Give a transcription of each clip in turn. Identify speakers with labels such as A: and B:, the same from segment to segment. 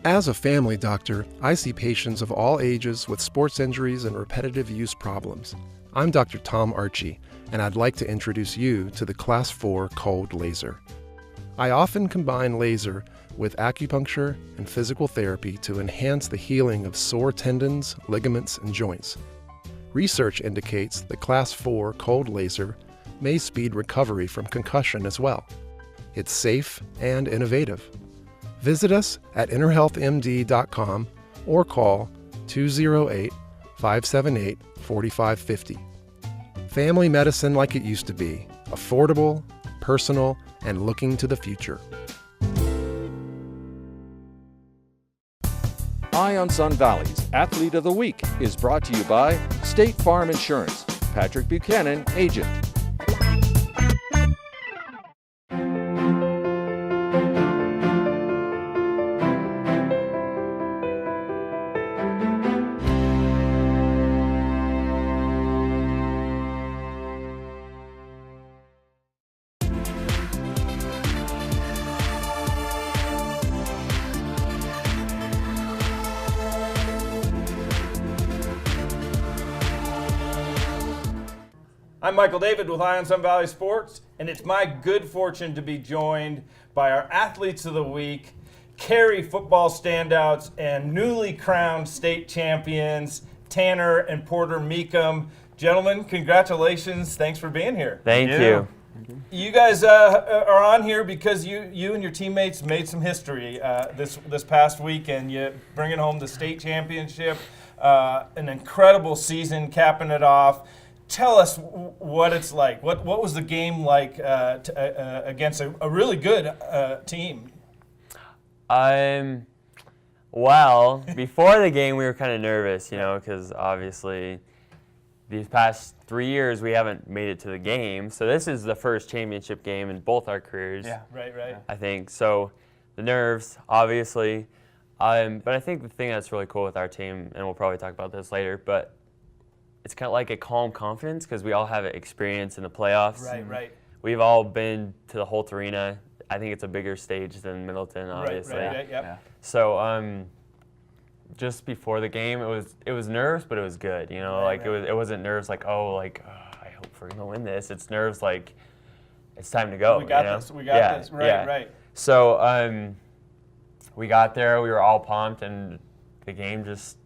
A: As a family doctor, I see patients of all ages with sports injuries and repetitive use problems. I'm Dr. Tom Archie, and I'd like to introduce you to the Class 4 cold laser. I often combine laser with acupuncture and physical therapy to enhance the healing of sore tendons, ligaments, and joints. Research indicates the Class 4 cold laser may speed recovery from concussion as well. It's safe and innovative. Visit us at innerhealthmd.com or call 208-578-4550. Family medicine like it used to be, affordable, personal, and looking to the future.
B: Eye on Sun Valley's Athlete of the Week is brought to you by State Farm Insurance. Patrick Buchanan, agent.
C: I'm Michael David with Eye on Sun Valley Sports, and it's my good fortune to be joined by our Athletes of the Week, Carey football standouts, and newly crowned state champions, Tanner and Porter Mecham. Gentlemen, congratulations. Thanks for being here.
D: Thank you.
C: You guys are on here because you and your teammates made some history this past week, and you bringing home the state championship, an incredible season, capping it off. Tell us what it's like. What was the game like against a really good team?
D: Well, before the game we were kind of nervous, because obviously these past 3 years we haven't made it to the game. So this is the first championship game in both our careers.
C: Yeah, right.
D: I think. So the nerves, obviously. But I think the thing that's really cool with our team, and we'll probably talk about this later, but it's kind of like a calm confidence because we all have experience in the playoffs.
C: Right.
D: We've all been to the Holt Arena. I think it's a bigger stage than Middleton, obviously.
C: Right. Yep.
D: Yeah. So just before the game, it was nerves, but it was good. It wasn't nerves like I hope we're gonna win this. It's nerves like it's time to go.
C: We got this. Right.
D: So we got there. We were all pumped, and the game just.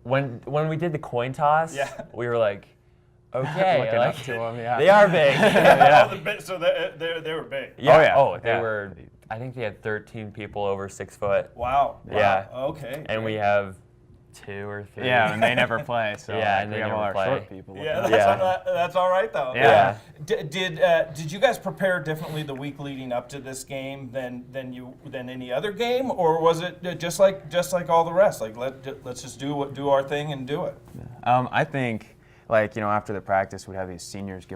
D: When we did the coin toss, we were like, okay,
E: looking up to them,
D: they are big.
C: So they were big.
D: Yeah. They were. I think they had 13 people over 6 foot.
C: Wow.
D: Yeah.
C: Okay.
D: And we have 2 or 3.
E: Yeah, and they never play. So
D: and
E: we
D: they
E: have
D: never
E: all our
D: play.
E: short people.
C: That's all right though.
E: Yeah.
C: Did you guys prepare differently the week leading up to this game than any other game, or was it just like all the rest? Like let's just do our thing and do it.
E: I think after the practice we'd have these seniors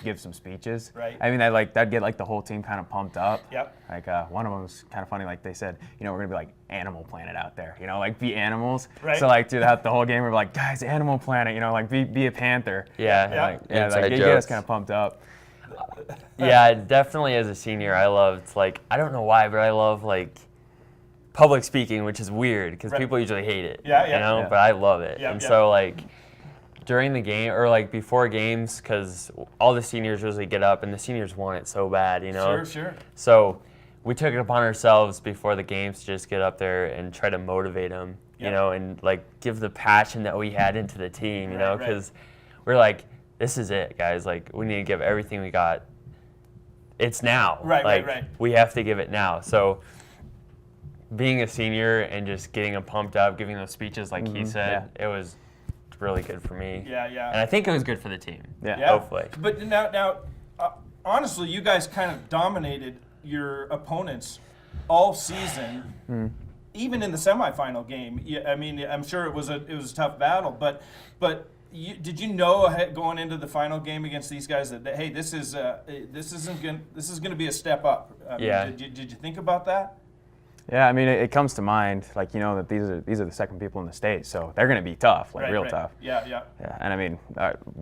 E: give some speeches.
C: Right.
E: I mean that'd get the whole team kind of pumped up.
C: Yep.
E: One of them was kind of funny. They said, we're gonna be like Animal Planet out there. Be animals.
C: Right.
E: So throughout the whole game we're like, guys, Animal Planet. Be a panther.
D: Yeah.
E: It get us kind of pumped up.
D: Yeah, definitely as a senior, I loved I don't know why, but I love public speaking, which is weird because people usually hate it.
C: Yeah.
D: But I love it.
C: Yeah,
D: and so during the game or before games, because all the seniors usually get up and the seniors want it so bad,
C: Sure.
D: So we took it upon ourselves before the games to just get up there and try to motivate them, and give the passion that we had into the team, because we're like, this is it, guys. We need to give everything we got. It's now.
C: Right.
D: We have to give it now. So being a senior and just getting them pumped up, giving those speeches he said, it was really good for me.
C: Yeah.
D: And I think it was good for the team.
E: Yeah.
D: Hopefully.
C: But now, honestly, you guys kind of dominated your opponents all season, even in the semifinal game. I mean, I'm sure it was a tough battle, but did you know going into the final game against these guys that hey, this is going to be a step up? Did you think about that?
E: Yeah, I mean, it comes to mind, like, that these are the second people in the state, so they're going to be tough, like real tough.
C: Yeah.
E: And I mean,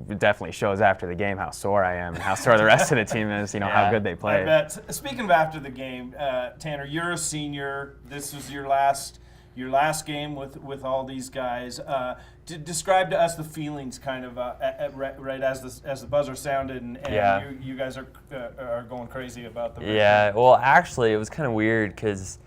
E: it definitely shows after the game how sore I am and how sore the rest of the team is, how good they played.
C: I bet. Speaking of after the game, Tanner, you're a senior. This was your last game with all these guys. Describe to us the feelings, kind of right as the buzzer sounded, and you guys are going crazy about the.
D: Yeah, well, actually, it was kind of weird because,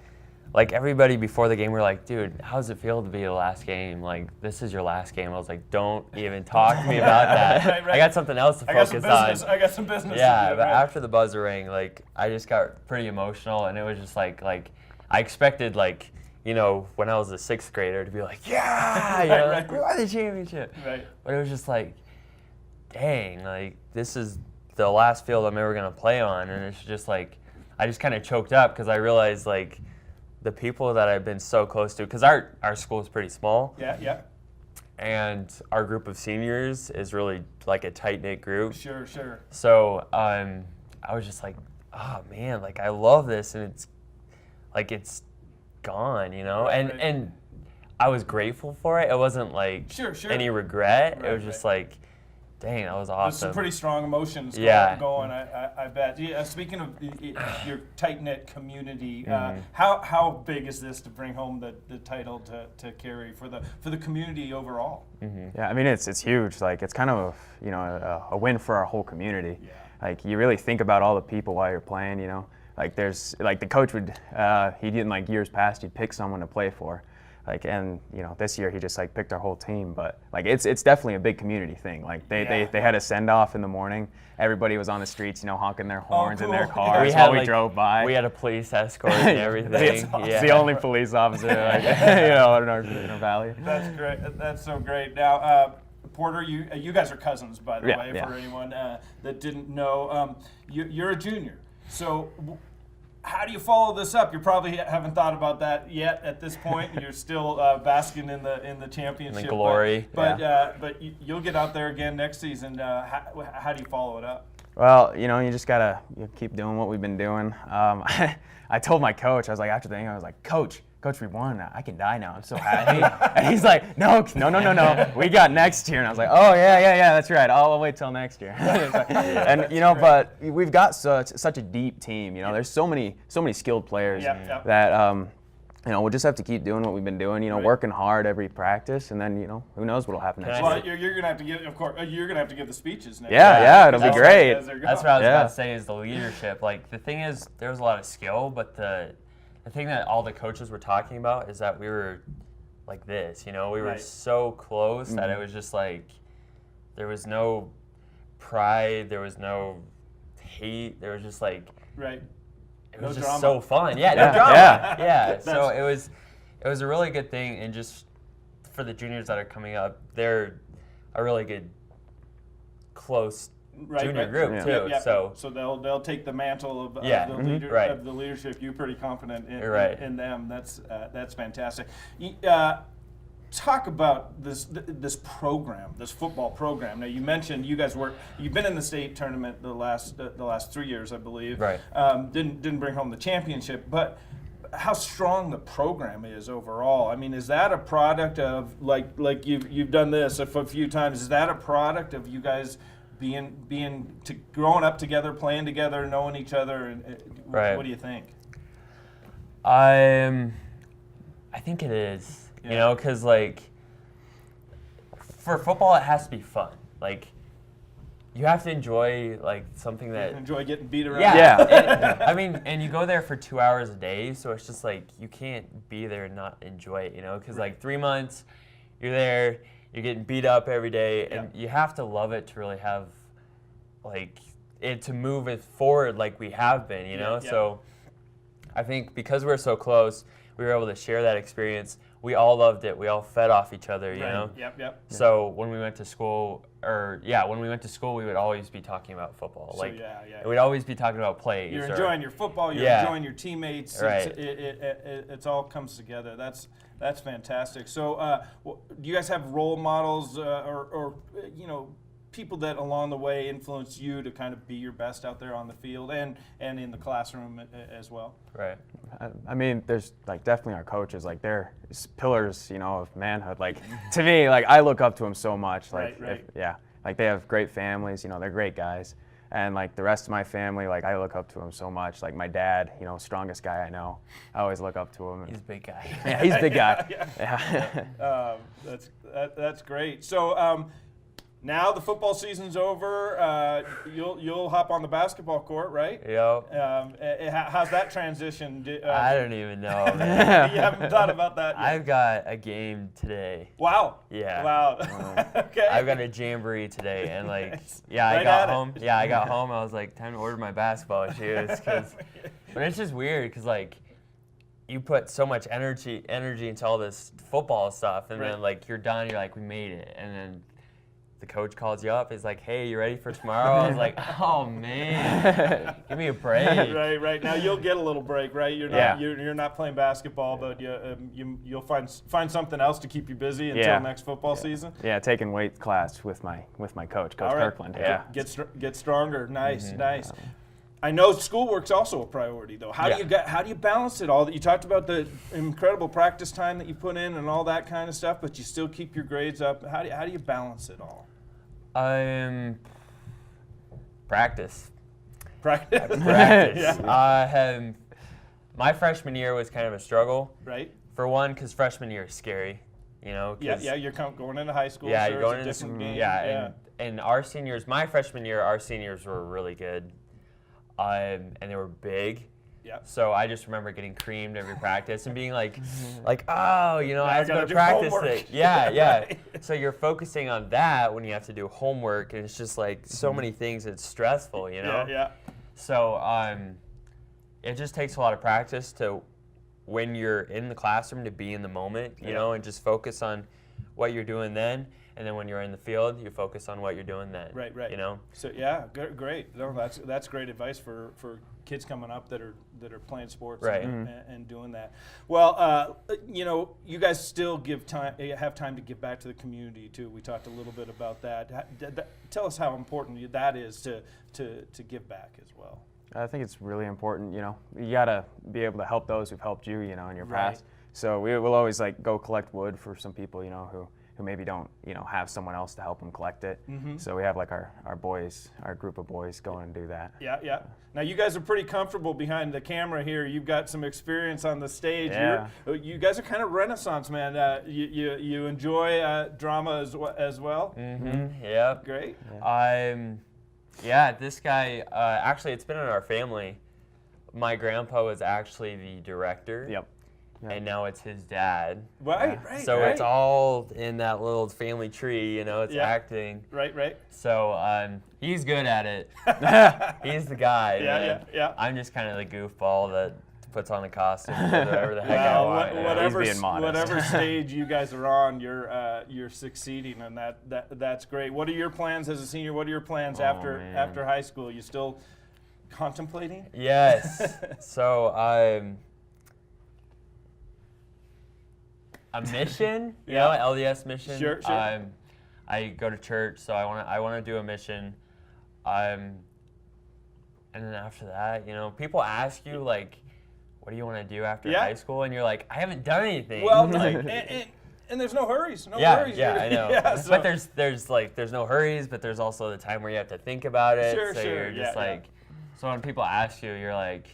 D: like, everybody before the game were like, "Dude, how does it feel to be the last game? Like, this is your last game." I was like, "Don't even talk to me about that.
C: Right.
D: I got something else to focus on."
C: I got some business.
D: Yeah,
C: to do,
D: but
C: right?
D: after the buzzer rang, like, I just got pretty emotional, and it was just like I expected, like, when I was a 6th grader to be like, yeah,
C: right.
D: We won the championship.
C: Right.
D: But it was just like, dang, like, this is the last field I'm ever going to play on. And it's just like, I just kind of choked up because I realized, like, the people that I've been so close to, because our school is pretty small.
C: Yeah.
D: And our group of seniors is really like a tight-knit group.
C: Sure.
D: So I was just like, oh, man, like, I love this. And it's gone,
C: Right.
D: and I was grateful for it. It wasn't like
C: Sure.
D: any regret.
C: Right,
D: it was just like, dang, that was
C: There's
D: awesome.
C: some pretty strong emotions
D: Yeah.
C: going, I bet. Yeah, speaking of your tight-knit community, how big is this to bring home the title to Carey for the community overall?
E: Yeah, I mean, it's huge. Like, it's kind of a win for our whole community.
C: Yeah.
E: Like, you really think about all the people while you're playing. Like, there's like the coach would he didn't, like, years past, he'd pick someone to play for. Like, and this year he just, like, picked our whole team. But, like, it's definitely a big community thing. Like, they had a send off in the morning. Everybody was on the streets, honking their horns in their cars while we drove by.
D: We had a police escort and everything.
E: It's the only police officer like, in our valley.
C: That's great. That's so great. Now, Porter, you guys are cousins, by the way, for anyone that didn't know. You're a junior. So how do you follow this up? You probably haven't thought about that yet at this point. You're still basking in the championship.
D: In the glory.
C: But you'll get out there again next season. How do you follow it up?
E: Well, you just got to keep doing what we've been doing. I told my coach, I was like, after the game, I was like, Coach, we won. I can die now. I'm so happy. And he's like, no. We got next year. And I was like, oh, yeah, that's right. I'll wait till next year. And, but we've got such a deep team. There's so many skilled players that, we'll just have to keep doing what we've been doing, working hard every practice. And then, who knows what will happen next year.
C: Well, you're going to have to give, of course, you're going to have to give the speeches next
E: Yeah, it'll be great.
D: That's what I was about to say is the leadership. Like, the thing is, there was a lot of skill, but the thing that all the coaches were talking about is that we were like this, we were so close that it was just like, there was no pride, there was no hate, there was just like, it was just so fun. Yeah, no drama. Yeah. So it was a really good thing, and just for the juniors that are coming up, they're a really good, close junior group too.
C: Yeah.
D: So
C: they'll take the mantle of the leadership. You're pretty confident in them. That's fantastic. Talk about this program, this football program. Now, you mentioned you've been in the state tournament the last 3 years, I believe.
D: Right.
C: Didn't bring home the championship, but how strong the program is overall. I mean, is that a product of like you've done this a few times? Is that a product of you guys growing up together, playing together, knowing each other? And what do you think?
D: I think it is. Because, like, for football, it has to be fun. Like, you have to enjoy, like, something that...
C: Enjoy getting beat around.
D: Yeah. I mean, and you go there for 2 hours a day, so it's just, like, you can't be there and not enjoy it, Because, like, 3 months, you're there, you're getting beat up every day, and you have to love it to really have, like, it to move it forward like we have been, So I think because we're so close, we were able to share that experience. We all loved it. We all fed off each other,
C: Yep.
D: So when we went to school, we would always be talking about football. We'd always be talking about plays.
C: You're enjoying your football. You're enjoying your teammates.
D: Right.
C: It all comes together. That's fantastic. So, do you guys have role models, or people that along the way influenced you to kind of be your best out there on the field and in the classroom as well?
D: Right.
E: I mean, there's like definitely our coaches, like they're pillars, you know, of manhood. Like to me, like I look up to them so much. Like,
C: Right.
E: like they have great families, you know, they're great guys. And like the rest of my family, like I look up to him so much. Like my dad, you know, strongest guy I know. I always look up to him.
D: He's a big guy.
E: Yeah, he's a big guy.
C: Yeah. That's great. So now the football season's over. You'll hop on the basketball court, right?
D: Yep.
C: How's that transition?
D: I don't even know, man.
C: You haven't thought about that yet?
D: I've got a game today.
C: Wow.
D: Yeah.
C: Wow. Okay.
D: I've got a jamboree today, and like,
C: Nice.
D: yeah,
C: Right
D: I got
C: at it.
D: home. Yeah, I got home. I was like, time to order my basketball shoes, but it's just weird because like, you put so much energy into all this football stuff, and
C: Right.
D: then like you're done. You're like, we made it, and then the coach calls you up. He's like, hey, you ready for tomorrow? I was like, oh man, give me a break.
C: Right. Now you'll get a little break, right? You're not playing basketball, but you'll find something else to keep you busy until next football season.
E: Yeah, taking weight class with my coach, Coach
C: All right.
E: Kirkland. Yeah.
C: Get stronger. Nice. I know schoolwork's also a priority, though. How do you balance it all? You talked about the incredible practice time that you put in and all that kind of stuff, but you still keep your grades up. How do you balance it all? Practice.
D: Practice. Yeah. My freshman year was kind of a struggle.
C: Right.
D: For one, because freshman year is scary, you know.
C: Yeah. You're going into high school.
D: Yeah,
C: so
D: you're going
C: it's a
D: into
C: different game.
D: yeah, and our seniors, my freshman year, our seniors were really good, and they were big.
C: Yeah.
D: So I just remember getting creamed every practice and being like, oh, you know, I have to go
C: gotta
D: to
C: do
D: practice.
C: homework.
D: Yeah.
C: Right.
D: So you're focusing on that when you have to do homework, and it's just like so many things. It's stressful, you know.
C: Yeah.
D: So it just takes a lot of practice to, when you're in the classroom, to be in the moment, you know, and just focus on what you're doing then. And then when you're in the field, you focus on what you're doing then.
C: Right.
D: You know.
C: So great. No, that's great advice for kids coming up that are playing sports
D: Right.
C: and doing that. Well, you know, you guys still have time to give back to the community too. We talked a little bit about that. Tell us how important that is to give back as well.
E: I think it's really important, you know. You gotta be able to help those who've helped you, you know, in your
C: Right.
E: past. So we will always like go collect wood for some people, you know, who maybe don't, you know, have someone else to help them collect it. So we have like our boys, our group of boys go and do that.
C: Yeah. Now you guys are pretty comfortable behind the camera here. You've got some experience on the stage.
E: Yeah.
C: You guys are kind of Renaissance man. You enjoy drama as well.
D: Mm-hmm. Yeah.
C: Great.
D: This guy, actually, it's been in our family. My grandpa was actually the director.
E: Yep.
D: And now it's his dad.
C: Right.
D: So it's all in that little family tree, you know, it's acting.
C: Right.
D: So he's good at it. He's the guy.
C: Yeah.
D: I'm just kind of the goofball that puts on the costume, whatever the heck I want.
E: He's being modest.
C: Whatever stage you guys are on, you're succeeding, and that's great. What are your plans as a senior? What are your plans after high school? You still contemplating?
D: Yes. So a mission, you know, LDS mission.
C: Sure.
D: I go to church, so I want to do a mission. And then after that, you know, people ask you like, what do you want to do after high school? And you're like, I haven't done anything.
C: Well, and there's no hurries. No hurries.
D: Yeah, I know. But there's no hurries, but there's also the time where you have to think about it.
C: Sure.
D: You're just so when people ask you, you're like,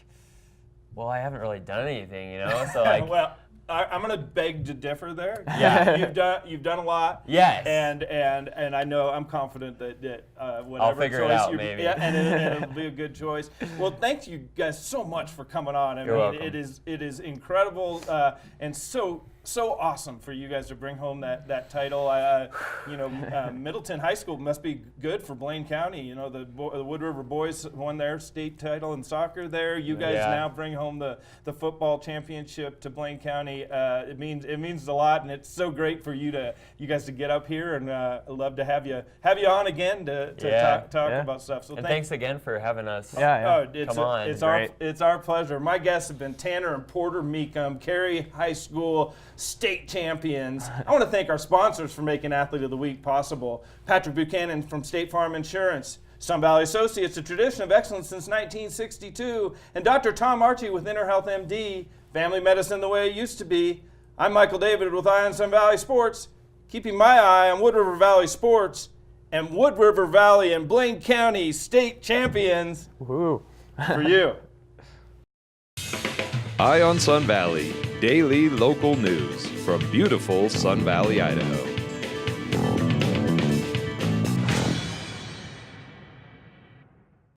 D: well, I haven't really done anything, you know? So like,
C: well, I'm going to beg to differ there.
D: Yeah.
C: You've done a lot.
D: Yes.
C: And I know, I'm confident that whatever
D: I'll figure
C: choice
D: it out, maybe.
C: and it'll be a good choice. Well, thank you guys so much for coming on.
D: You're welcome.
C: It is incredible and so awesome for you guys to bring home that title. Middleton High School must be good for Blaine County. You know, the Wood River boys won their state title in soccer there. You guys now bring home the football championship to Blaine County. It means a lot, and it's so great for you guys to get up here, and I'd love to have you on again to talk about stuff. So
D: thanks again for having us.
C: Come
D: on.
C: It's our pleasure. My guests have been Tanner and Porter Mecham, Carey High School state champions. I want to thank our sponsors for making Athlete of the Week possible. Patrick Buchanan from State Farm Insurance, Sun Valley Associates, a tradition of excellence since 1962, and Dr. Tom Archie with Inner Health MD, family medicine the way it used to be. I'm Michael David with Eye on Sun Valley Sports, keeping my eye on Wood River Valley sports and Wood River Valley and Blaine County state champions.
E: Woohoo.
C: For you.
B: Eye on Sun Valley, daily local news from beautiful Sun Valley, Idaho.